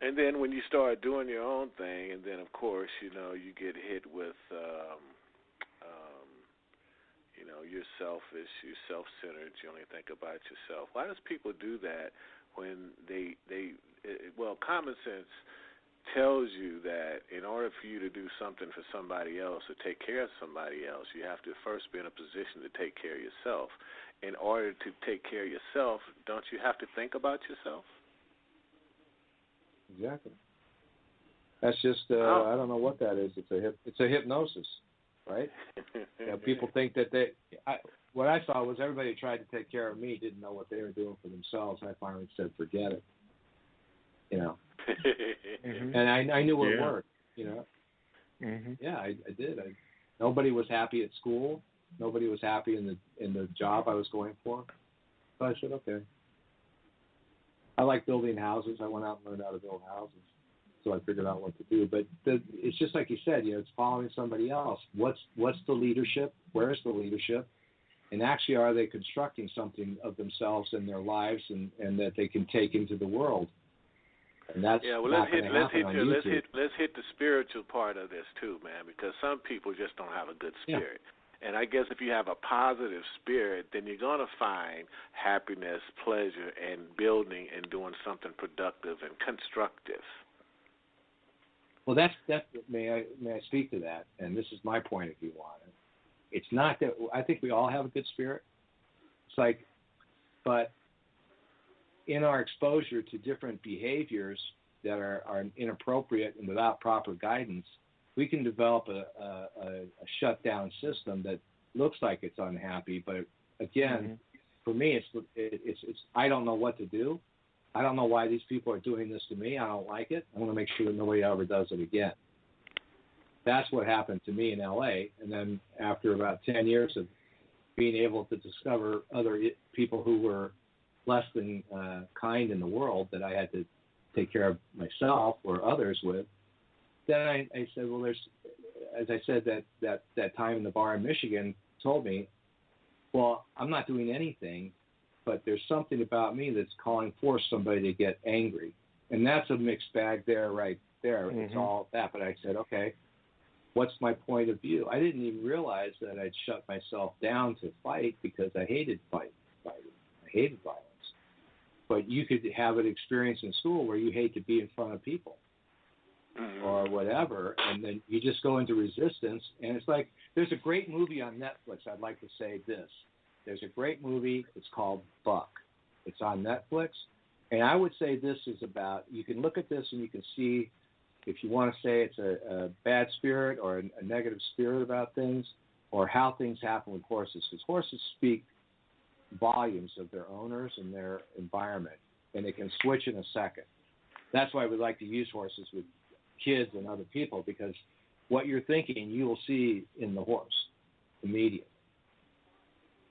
And then when you start doing your own thing, and then of course, you know, you get hit with, you know, you're selfish, you're self-centered, you only think about yourself. Why does people do that when well, common sense tells you that in order for you to do something for somebody else or take care of somebody else, you have to first be in a position to take care of yourself. In order to take care of yourself, don't you have to think about yourself? Exactly. That's just I don't know what that is. It's a hypnosis, right? You know, people think that what I saw was everybody who tried to take care of me didn't know what they were doing for themselves. I finally said, forget it. You know. And I knew it worked. You know. Yeah, I did. Nobody was happy at school. Nobody was happy in the job I was going for. So I said, okay. I like building houses. I went out and learned how to build houses. So I figured out what to do. But it's just like you said, you know, it's following somebody else. What's the leadership? Where's the leadership? And actually, are they constructing something of themselves and their lives and that they can take into the world? And that's not going to happen on YouTube. Let's hit the spiritual part of this too, man, because some people just don't have a good spirit. Yeah. And I guess if you have a positive spirit, then you're going to find happiness, pleasure, and building and doing something productive and constructive. Well, that's may I speak to that? And this is my point of view on it. It's not that I think we all have a good spirit. It's like, but in our exposure to different behaviors that are inappropriate and without proper guidance, we can develop a shutdown system that looks like it's unhappy, but again, for me, it's I don't know what to do. I don't know why these people are doing this to me. I don't like it. I want to make sure that nobody ever does it again. That's what happened to me in L.A. And then after about 10 years of being able to discover other people who were less than kind in the world that I had to take care of myself or others with, then I said, well, there's, as I said, that time in the bar in Michigan told me, well, I'm not doing anything, but there's something about me that's calling for somebody to get angry. And that's a mixed bag there, right there. It's all that. But I said, okay, what's my point of view? I didn't even realize that I'd shut myself down to fight because I hated fighting. I hated violence. But you could have an experience in school where you hate to be in front of people. Or whatever, and then you just go into resistance, and it's like there's a great movie on Netflix. I'd like to say this. There's a great movie. It's called Buck. It's on Netflix, and I would say this is about, you can look at this and you can see if you want to say it's a bad spirit or a negative spirit about things or how things happen with horses, because horses speak volumes of their owners and their environment, and they can switch in a second. That's why we like to use horses with kids and other people, because what you're thinking you will see in the horse immediately.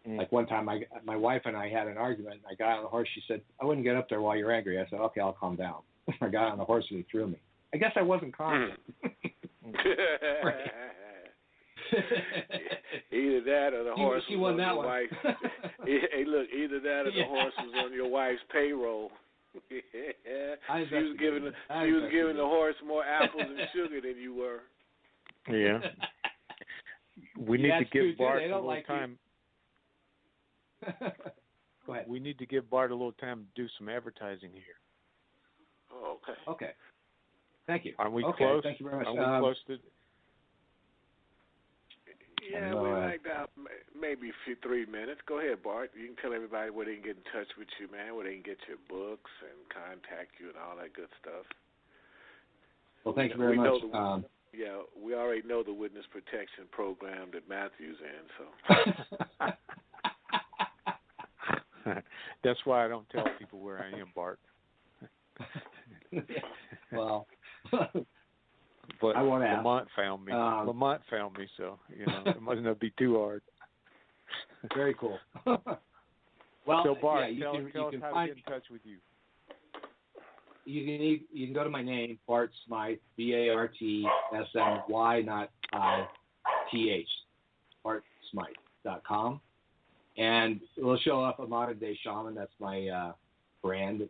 Like one time my wife and I had an argument, and I got on the horse. She said, I wouldn't get up there while you're angry. I said, okay, I'll calm down. I got on the horse and he threw me. I guess I wasn't calm. Either that or the horse she was won on that your one. wife. Hey, look, either that or the horse was on your wife's payroll. She was giving the horse more apples and sugar than you were. Yeah. We need to give Bart a little time. Go ahead. We need to give Bart a little time to do some advertising here. Oh, okay. Okay. Thank you. Are we okay, close? Thank you very much. Are we close to? Yeah, we like that. Maybe 3 minutes. Go ahead, Bart. You can tell everybody where they can get in touch with you, man, where they can get your books and contact you and all that good stuff. Well, thank you very much. Yeah, we already know the witness protection program that Matthew's in, so. That's why I don't tell people where I am, Bart. Well, but I won't ask. Lamont found me. Lamont found me, so it must not be too hard. Very cool. Well, so Bart, yeah, tell us how to get in touch with you. You can go to my name, Bart Smyth, BartSmy, not ITH, BartSmyth.com, and it'll show up a Modern Day Shaman. That's my brand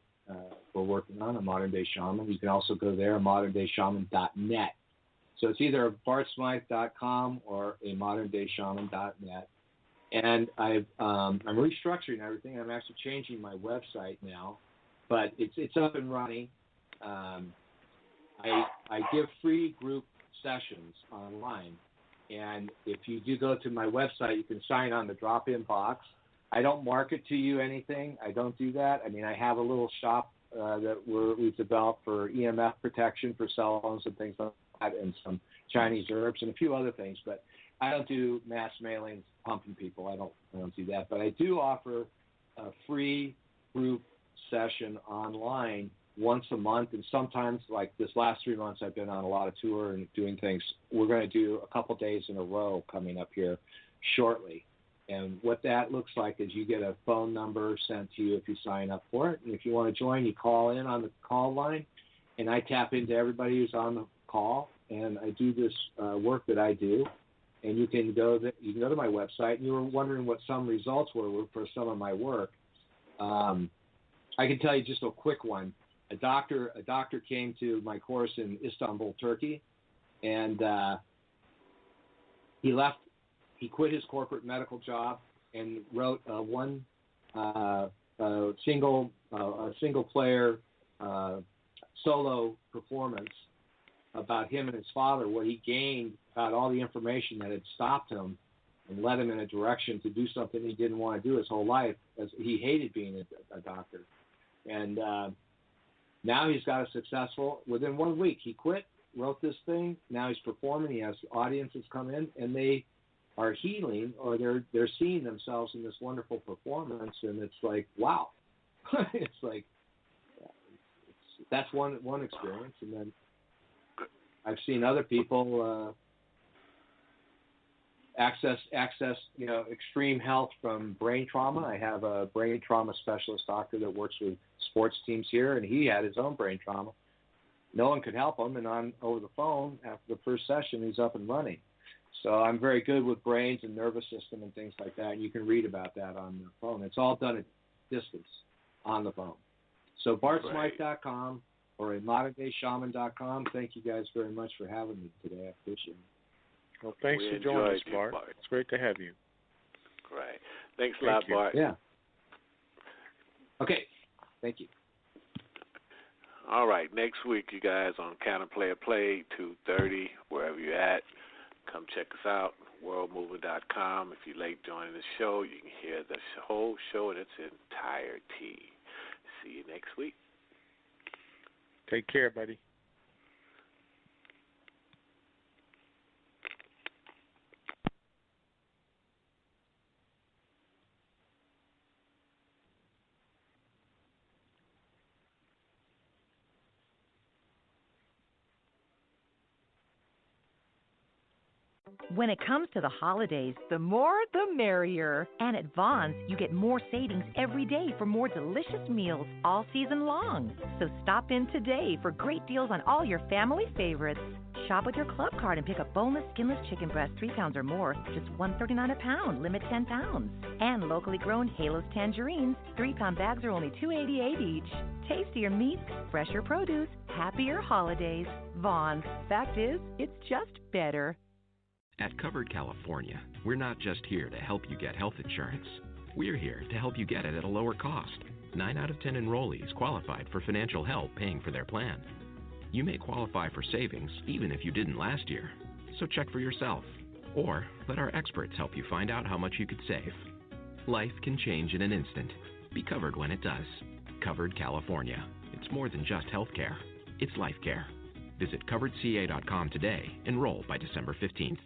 we're working on, a Modern Day Shaman. You can also go there, moderndayShaman.net. So it's either BartSmyth.com or a moderndayShaman.net. And I'm restructuring everything. I'm actually changing my website now. But it's up and running. I give free group sessions online, and if you do go to my website, you can sign on the drop-in box. I don't market to you anything. I don't do that. I mean, I have a little shop that we've developed for EMF protection for cell phones and things like that, and some Chinese herbs and a few other things. But I don't do mass mailings, pumping people. I don't do that. But I do offer a free group session online once a month, and sometimes, like this last 3 months, I've been on a lot of tour and doing things. We're going to do a couple days in a row coming up here shortly. And what that looks like is you get a phone number sent to you if you sign up for it. And if you want to join, you call in on the call line, and I tap into everybody who's on the call, and I do this work that I do. And you can go to my website, and you were wondering what some results were for some of my work. I can tell you just a quick one. A doctor came to my course in Istanbul, Turkey, and he quit his corporate medical job and wrote a single player solo performance about him and his father, what he gained about all the information that had stopped him and led him in a direction to do something he didn't want to do his whole life, as he hated being a doctor. And now he's got a successful, within 1 week, he quit, wrote this thing. Now he's performing. He has audiences come in, and they are healing, or they're seeing themselves in this wonderful performance. And it's like, wow. It's like, that's one experience. And then I've seen other people access extreme health from brain trauma. I have a brain trauma specialist doctor that works with sports teams here, and he had his own brain trauma. No one could help him, and over the phone, after the first session, he's up and running. So I'm very good with brains and nervous system and things like that, and you can read about that on the phone. It's all done at distance on the phone. So BartSmyth.com or moderndayshaman.com. Thank you guys very much for having me today. I appreciate it. Well, thanks for joining us, Bart. It's great to have you. Great. Thanks a lot, Bart. Yeah. Okay. Thank you. All right. Next week, you guys, on Count and Play 2:30, wherever you're at. Come check us out, worldmovement.com. If you're late joining the show, you can hear the whole show in its entirety. See you next week. Take care, buddy. When it comes to the holidays, the more the merrier. And at Vaughn's, you get more savings every day for more delicious meals all season long. So stop in today for great deals on all your family favorites. Shop with your club card and pick up boneless, skinless chicken breast, 3 pounds or more, just $1.39 a pound, limit 10 pounds. And locally grown Halos tangerines, 3-pound bags are only $2.88 each. Tastier meats, fresher produce, happier holidays. Vaughn's. Fact is, it's just better. At Covered California, we're not just here to help you get health insurance. We're here to help you get it at a lower cost. 9 out of 10 enrollees qualified for financial help paying for their plan. You may qualify for savings even if you didn't last year. So check for yourself. Or let our experts help you find out how much you could save. Life can change in an instant. Be covered when it does. Covered California. It's more than just health care. It's life care. Visit coveredca.com today. Enroll by December 15th.